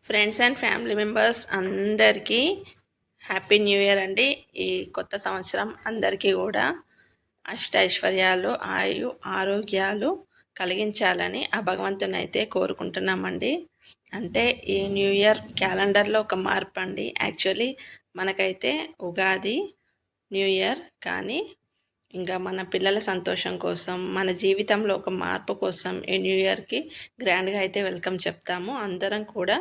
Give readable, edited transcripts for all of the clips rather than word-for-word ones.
Friends and family members అందరికీ happy new year అండి. ఈ కొత్త సంవత్సరం అందరికీ కూడా అష్టైశ్వర్యాలు ఆరోగ్యాలు కలిగించాలని ఆ భగవంతుని అయితే కోరుకుంటున్నామండి. అంటే ఈ న్యూ ఇయర్ క్యాలెండర్లో ఒక మార్పు అండి. యాక్చువల్లీ మనకైతే ఉగాది న్యూ ఇయర్, కానీ ఇంకా మన పిల్లల సంతోషం కోసం, మన జీవితంలో ఒక మార్పు కోసం ఈ న్యూ ఇయర్కి గ్రాండ్గా అయితే వెల్కమ్ చెప్తాము. అందరం కూడా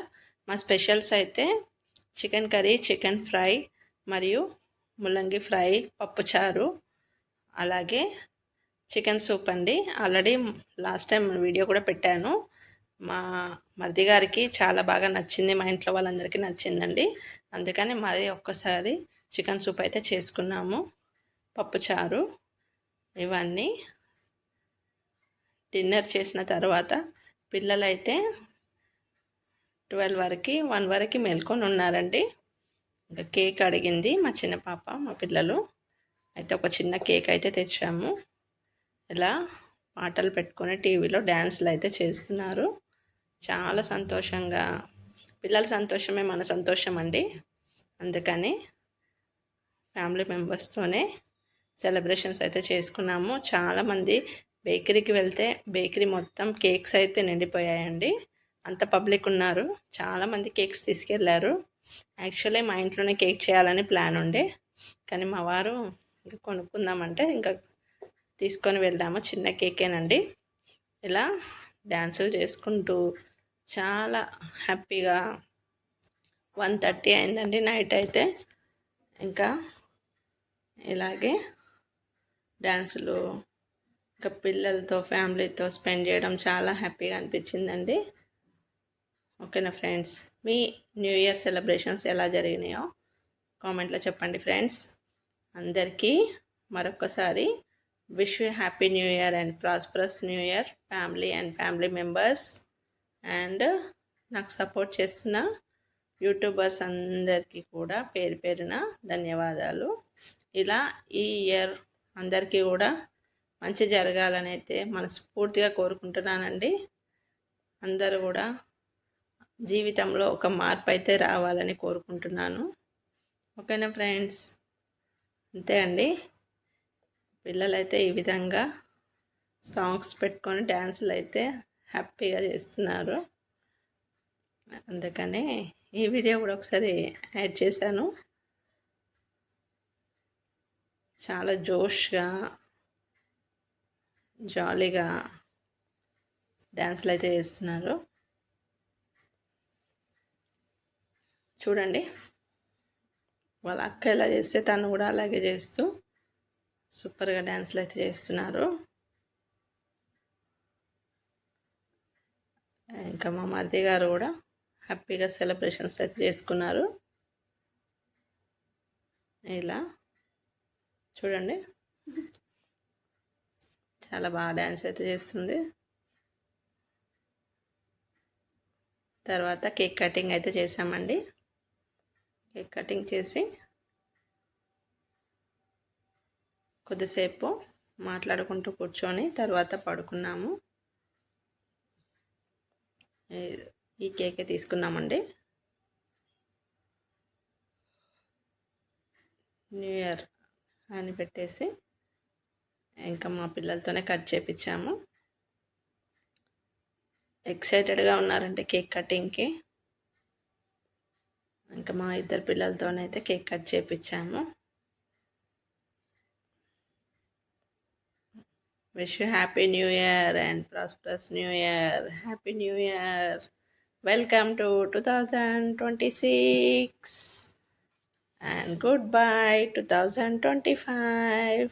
మా స్పెషల్స్ అయితే చికెన్ కర్రీ, చికెన్ ఫ్రై మరియు ముల్లంగి ఫ్రై, పప్పుచారు, అలాగే చికెన్ సూప్ అండి. ఆల్రెడీ లాస్ట్ టైం వీడియో కూడా పెట్టాను. మా మరిది గారికి చాలా బాగా నచ్చింది, మా ఇంట్లో వాళ్ళందరికీ నచ్చిందండి. అందుకని మరి ఒక్కసారి చికెన్ సూప్ అయితే చేసుకున్నాము, పప్పుచారు. ఇవన్నీ డిన్నర్ చేసిన తర్వాత పిల్లలైతే 12 వరకు 1 వరకు మేల్కొని ఉన్నారండి. ఇంకా కేక్ అడిగింది మా చిన్న పాప, మా పిల్లలు అయితే ఒక చిన్న కేక్ అయితే తెచ్చాము. ఇలా పాటలు పెట్టుకొని టీవీలో డ్యాన్స్లు అయితే చేస్తున్నారు. చాలా సంతోషంగా, పిల్లల సంతోషమే మన సంతోషం అండి. అందుకని ఫ్యామిలీ మెంబర్స్తోనే సెలబ్రేషన్స్ అయితే చేసుకున్నాము. చాలామంది బేకరీకి వెళ్తే బేకరీ మొత్తం కేక్స్ అయితే నిండిపోయాయండి. అంత పబ్లిక్ ఉన్నారు. చాలామంది కేక్స్ తీసుకెళ్లారు. యాక్చువల్లీ మా ఇంట్లోనే కేక్ చేయాలని ప్లాన్ ఉండే, కానీ మా వారు ఇంకా కొనుక్కుందామంటే ఇంకా తీసుకొని వెళ్ళాము. చిన్న కేకేనండి. ఇలా డ్యాన్సులు చేసుకుంటూ చాలా హ్యాపీగా 1:30 అయిందండి నైట్ అయితే. ఇంకా ఇలాగే డ్యాన్సులు ఇంకా పిల్లలతో ఫ్యామిలీతో స్పెండ్ చేయడం చాలా హ్యాపీగా అనిపించిందండి. ఓకేనా ఫ్రెండ్స్, మీ న్యూ ఇయర్ సెలబ్రేషన్స్ ఎలా జరిగినాయో కామెంట్లో చెప్పండి ఫ్రెండ్స్. అందరికీ మరొకసారి wish you happy new year and prosperous new year, family and family members. And నాకు సపోర్ట్ చేస్తున్న యూట్యూబర్స్ అందరికీ కూడా పేరు పేరున ధన్యవాదాలు. ఇలా ఈ ఇయర్ అందరికీ కూడా మంచి జరగాలని అయితే మనస్ఫూర్తిగా కోరుకుంటున్నానండి. అందరూ కూడా జీవితంలో ఒక మార్పు అయితే రావాలని కోరుకుంటున్నాను. ఓకేనా ఫ్రెండ్స్, అంతే అండి. పిల్లలైతే ఈ విధంగా సాంగ్స్ పెట్టుకొని డ్యాన్సులు అయితే హ్యాపీగా చేస్తున్నారు. అందుకనే ఈ వీడియో కూడా ఒకసారి యాడ్ చేశాను. చాలా జోష్గా జాలీగా డ్యాన్సులు అయితే చేస్తున్నారు. చూడండి, వాళ్ళ అక్క ఎలా చేస్తే తను కూడా అలాగే చేస్తూ సూపర్గా డ్యాన్సులు అయితే చేస్తున్నారు. ఇంకా మా మరిది గారు కూడా హ్యాపీగా సెలబ్రేషన్స్ అయితే చేసుకున్నారు. ఇలా చూడండి, చాలా బాగా డ్యాన్స్ అయితే చేస్తుంది. తర్వాత కేక్ కటింగ్ అయితే చేసామండి. కేక్ కటింగ్ చేసి కొద్దిసేపు మాట్లాడుకుంటూ కూర్చొని తర్వాత పడుకున్నాము. ఈ కేకే తీసుకున్నామండి. న్యూ ఇయర్ అని పెట్టేసి ఇంకా మా పిల్లలతోనే కట్ చేయించాము. ఎక్సైటెడ్గా ఉన్నారంటే కేక్ కటింగ్కి. ఇంకా మా ఇద్దరు పిల్లలతోనైతే కేక్ కట్ చేయించాము. Wish you happy new year and prosperous new year. Happy new year. Welcome to 2026 and good bye 2025.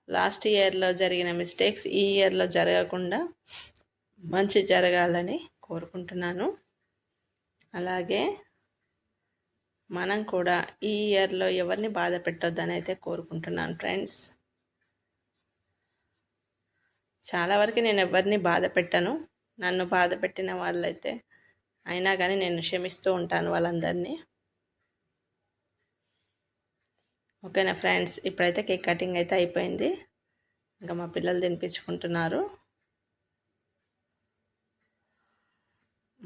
Last ఇయర్లో జరిగిన మిస్టేక్స్ ఈ ఇయర్లో జరగకుండా మంచి జరగాలని కోరుకుంటున్నాను. అలాగే మనం కూడా ఈ ఇయర్లో ఎవరిని బాధ పెట్టొద్దని అయితే కోరుకుంటున్నాను ఫ్రెండ్స్. చాలా వరకు నేను ఎవరిని బాధ పెట్టను. నన్ను బాధ పెట్టిన వాళ్ళైతే అయినా కానీ నేను క్షమిస్తూ ఉంటాను వాళ్ళందరినీ. ఓకేనా ఫ్రెండ్స్, ఇప్పుడైతే కేక్ కటింగ్ అయితే అయిపోయింది. ఇంకా మా పిల్లలు తినిపించుకుంటున్నారు.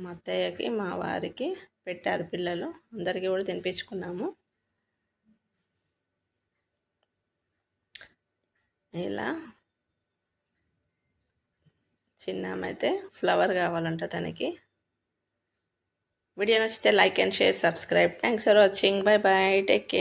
మా అత్తయ్యకి మా వారికి పెట్టారు పిల్లలు, అందరికీ కూడా తినిపించుకున్నాము. ఇలా చిన్నమైతే ఫ్లవర్ కావాలంట తనకి. వీడియో నచ్చితే like and share, subscribe. Thanks for watching. Bye bye, take care.